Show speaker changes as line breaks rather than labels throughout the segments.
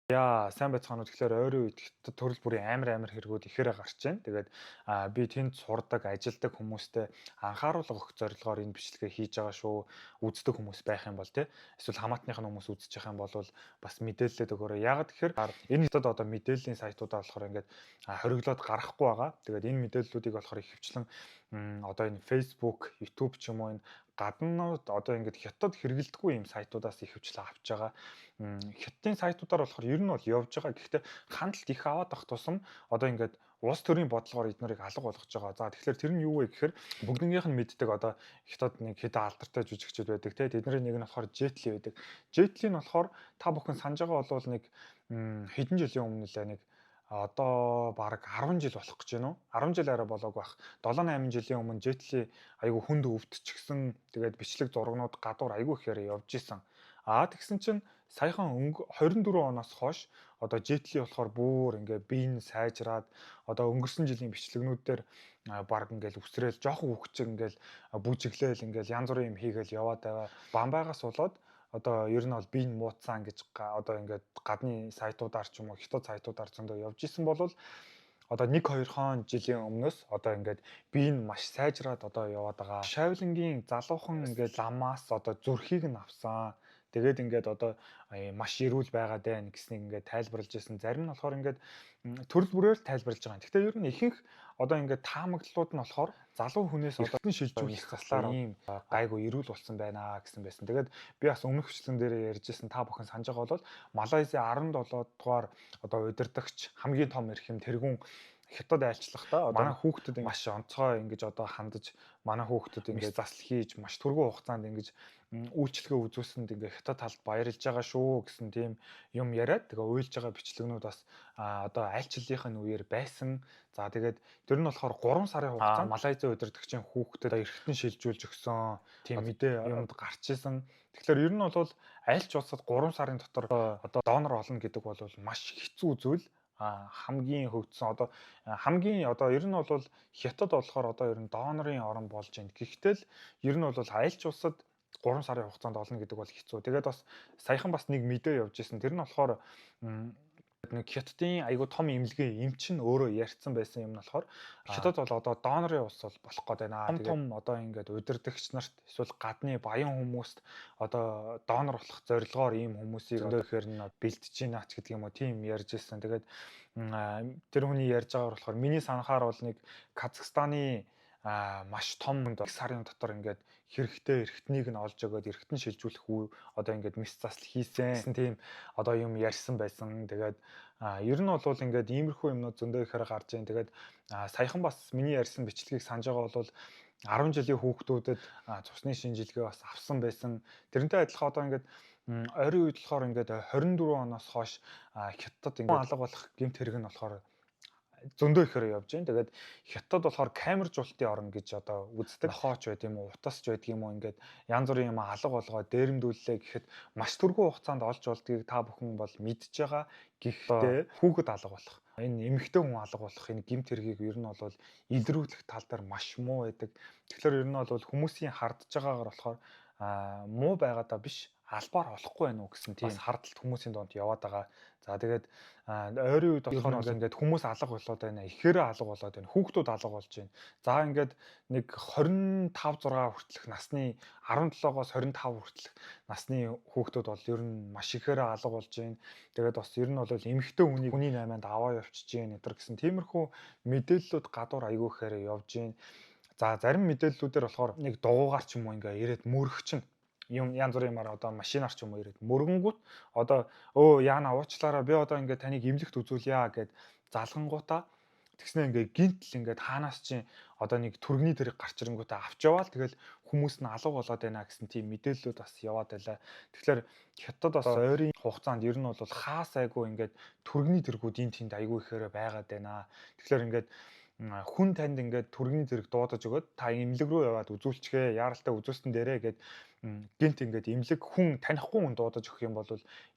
Яа, сайн байцгаана уу. Тэгэхээр ойрын үед хятад төрөл бүрийн амар хэрэгүүд ихээр гарч байна. Тэгээд би тэнд сурдаг, ажилдаг хүмүүстэй анхааруулга өгөх зорилгоор энэ бичлэгээ хийж байгаа шүү. Үздэг хүмүүс байх юм бол тий. Эсвэл хамаатных нь хүмүүс үзэж байгаа юм бол бас мэдээлэлд өгөөрэй. Яагаад тэгэхээр энэ хятад одоо мэдээллийн сайтуудаа болохоор ингээд хориглоод гарахгүй байгаа. Тэгээд энэ мэдээллүүдийг болохоор ихэвчлэн одоо энэ Facebook, YouTube ч юм уу энэ гаднууд одоо ингээд хятад хэрэглэдэггүй юм сайтуудаас ихэвчлэн авч байгаа. Хятадын сайтуудаар болохоор ер нь бол явж байгаа. Гэхдээ хандлт их аваад ах тусам одоо ингээд улс төрийн бодлогоор эднэрийг алга болгож байгаа. За тэгэхээр тэр нь юу вэ гэхээр бүгднийх нь мэддэг одоо хятад нэг хэдэн алдартай жүжигчид байдаг те. Тэдний нэг нь болохоор Jet Li байдаг. Jet Li нь болохоор та бүхэн санаж байгаа бол нэг хэдэн жилийн өмнө лээ нэг одоо баг 10 жил болох гэж байна уу? 10 жил арай болоогүй бах. 7-8 жилийн өмнө Jet Li айгу хүнд өвдчихсэн. Тэгээд бичлэг зургнууд гадуур айгу ихээр явж исэн. Тэгсэн чинь саяхан 24 оноос хойш одоо Jet Li болохоор бүр ингээ бие нь сайжраад одоо өнгөрсөн жилийн бичлэгнүүдээр баг ингээл үсрээл жоохон хөвгчэг ингээл бүжиглээл ингээл янз бүрийн юм хийгээл яваад байгаа. Бамбайгаас болоод одоо ер нь бол бие нь муудсан гэж одоо ингээд гадны сайтуудаар ч юм уу хятад сайтуудаар зөндөө явж исэн болвол одоо 1-2 жилийн өмнөөс одоо ингээд бие нь маш сайжраад одоо яваад байгаа. Шавлингийн залуухан ингээд ламаас одоо зүрхийг нь авсан. Тэгээд ингээд одоо маш эрүүл байгаад байна гэснийг ингээд тайлбарлаж ирсэн. Зарим нь болохоор ингээд төрөл бүрээр тайлбарлаж байгаа. Гэхдээ ер нь ихэнх одоо ингээд таамаглалууд нь болохоор залуу хүнээс одоо шилжүүлэх заслаар ийм гайгүй эрүүл болсон байна гэсэн байсан. Тэгээд би бас өмнөх хөчлөн дээр ярьжсэн та бүхэн санаж байгаа бол Малайзийн 17 дугаар одоо удирдагч хамгийн том эрхэм тэргүүн хятад айлчлахдаа одоо манай хүүхдэд маш онцгой ингэж одоо хандаж манай хүүхдэд ингэж засал хийж маш түргэн хугацаанд ингэж үйлчлэгээ үзүүлсэнд ингээ хятад талд баярлж байгаа шүү гэсэн тийм юм яриад тэгээ уйлж байгаа бичлэгнүүд бас одоо айлчлалынхын үеэр байсан. За тэгээд тэр нь болохоор 3 сарын хугацаанд Малайзийн удирдагчийн хүүхдэд эргэтэн шилжүүлж өгсөн тийм мэдээ юмд гарч исэн. Тэгэхээр ер нь бол айлч улсад 3 сарын дотор одоо донор олно гэдэг бол маш хэцүү зүйл. Хамгийн хөгжсөн одоо хамгийн одоо ер нь бол хятад болохоор одоо ер нь донорын орн болж байна. Гэхдээ л ер нь бол айлч улсад 3 сарын хугацаанд олно гэдэг бол хэцүү. Тэгээд бас саяхан бас нэг мэдээ явж исэн. Тэр нь болохоор нэг хятадын айгуу том эмнэлгийн эмч нь өөрөө ярьсан байсан юм нь болохоор хятад бол одоо донорын улс бол болох гээд байна. Том одоо ингээд удирдагч нарт эсвэл гадны баян хүмүүст одоо донор болох зорилгоор ийм хүмүүсийг одоо ихээр нь бэлдэж гинэ ч гэдэг юм уу тийм ярьж ирсэн. Тэгээд тэр хүний ярьж байгаагаар болохоор миний санахаар бол нэг Казахстаны маш том сарын дотор ингээд хэрэгтэй эргэтнийг нь олж өгөөд эргэтэн шилжүүлэх одоо ингээд мис засал хийсэн тийм одоо юм ярьсан байсан. Тэгээд ер нь бол ингээд иймэрхүү юмнууд зөндөө ихээр гарч ийн. Тэгээд саяхан бас миний ярьсан бичлэгийг санаж байгаа бол 10 жилийн хүүхдүүдэд цусны шинжилгээ бас авсан байсан. Тэрнтэй адилхан одоо ингээд ойрын үед болохоор ингээд 24 оноос хойш хятад ингээд алга болох гэмт хэрэг нь болохоор зөндөө ихээр явж байна. Тэгээд хятад болохоор камер жуултын орн гэж одоо үздэг. Нохооч байд юм уу, утасч байдаг юм уу ингээд янз бүрийн юм алга болгоо дээрэмдүүллээ гэхэд маш түргэн хугацаанд олж болдгийг та бүхэн бол мэдж байгаа. Гэхдээ хүүхэд алга болох энэ эмэгтэй хүн алга болох энэ гэмт хэргийг ер нь бол илрүүлэх тал дээр маш муу байдаг. Тэгэхээр ер нь бол хүмүүсийн хардж байгаагаар болохоор муу байгаадаа биш албаар олохгүй байна уу гэсэн тийм хардталт хүмүүсийн донд яваад байгаа. За тэгээд ойрын үед болохоор ингээд хүмүүс алга болоод байна. Ихээр алга болоод байна. Хүүхдүүд алга болж байна. За ингээд нэг 25 6 хүртэлх насны 17-оос 25 хүртэлх насны хүүхдүүд бол ер нь маш ихээр алга болж байна. Тэгээд бас ер нь бол эмэгтэй хүний 8-нд аваа явчихж байна гэтэр гэсэн тиймэрхүү мэдээллүүд гадуур айгүй ихээр явж байна. За зарим мэдээллүүдээр болохоор нэг дугуугаар ч юм уу ингээ ирээд мөрөх чинь юм янз бүрийн юмар одоо машинаар ч юм уу ирээд мөргөнгүүт одоо яана уучлаарай би одоо ингээ таныг имлэгт үзүүлье гэд залгангуудаа тэгснэ ингээ гинтл ингээ хаанаас чинь одоо нэг түргэний тэрэг гарч ирэнгүүтээ авч яваал тэгэл хүмүүс нь алга болоод байна гэсэн тийм мэдээллүүд бас яваад байлаа. Тэгэхээр хятад бас ойрын хугацаанд ер нь бол хаас айгу ингээд түргэний тэргүүд энэ тэнд айгу ихээр байгаад байна. Тэгэхээр ингээд хүн танд ингээд түргэний зэрэг дуудаж өгөөд та имлэг рүү яваад үзүүлчихээ яаралтай үзүүлсэн дээрээ гэд гинт ингээд имлэг хүн танихгүй хүн дуудаж өгөх юм бол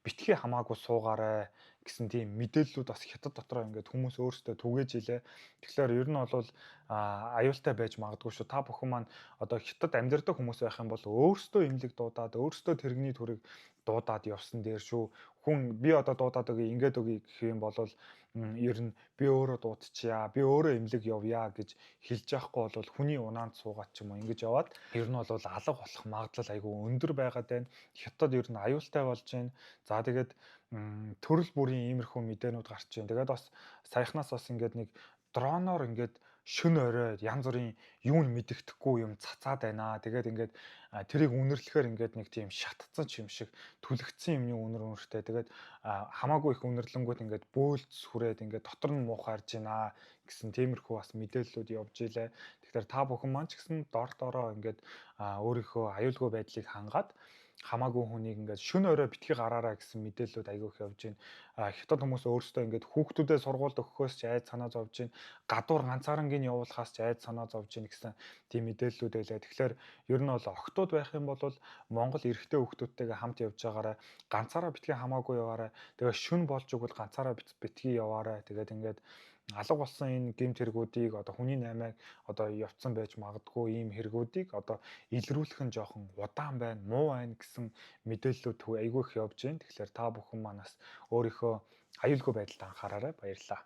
битгий хамаагүй суугаарай гэсэн тийм мэдээллүүд бас хятад дотроо ингээд хүмүүс өөрсдөө түгээж илээ. Тэгэхээр ер нь бол аюултай байж магадгүй шүү. Та бүхэн маань одоо хятад амьдардаг хүмүүс байх юм бол өөрсдөө имлэг дуудаад өөрсдөө тэрэгний төрийг дуудаад явсан дээр шүү. Хүн би одоо дуудаад өгье, ингээд өгье гэх юм бол ер нь би өөрөө дуудчихъя, би өөрөө эмнэлэг явъя гэж хэлж яахгүй бол хүний унаанд суугаад ч юм уу ингэж яваад ер нь бол алга болох магадлал айгүй өндөр байгаад байна. Хятад ер нь аюултай болж байна. За тэгээд төрөл бүрийн иймэрхүү мэдээнүүд гарч байна. Тэгээд бас саяхнаас бас ингээд нэг дроноор ингээд шөнө орой янз бүрийн юунд мэддэхгүй юм цацаад байна. Тэгээд ингээд тэрийг үнэрлэхээр ингээд нэг тийм шатцсан ч юм шиг түлэгдсэн юмны үнэр үнэртэй. Тэгээд хамаагүй их үнэрлэнгүүд ингээд бөөлц хүрээд ингээд дотор нь муухай харж байна гэсэн тиймэрхүү бас мэдээллүүд явж илээ. Тэгэхээр та бүхэн маань ч гэсэн дор дороо ингээд өөрийнхөө аюулгүй байдлыг хангаад хамаагүй хүнийг ингээд шөнө орой битгий гараараа гэсэн мэдээллүүд айгүйх явж байна. Хятад хүмүүс өөрсдөө ингээд хүүхдүүдэд сургуульд өгөхөөс ч айд санаа зовж байна. Гадуур ганцаарангийн явуулахаас ч айд санаа зовж байна гэсэн тийм мэдээллүүд байлаа. Тэгэхээр ер нь бол охтууд байх юм бол Монгол эрэгтэй хүүхдүүдтэйгээ хамт явж байгаарай. Ганцаараа битгий хамаагүй яваарай. Тэгээ шөнө болж өгвөл ганцаараа битгий яваарай. Тэгээд ингээд алга болсон энэ гэмт хэрэгүүдийг одоо хүний наймааг одоо явцсан байж магадгүй ийм хэрэгүүдийг одоо илрүүлэх нь жоохон удаан байна, муу байна гэсэн мэдээллүүд айгүй их явж байна. Тэгэхээр та бүхэн манаас өөрийнхөө аюулгүй байдалд анхаараарай. Баярлалаа.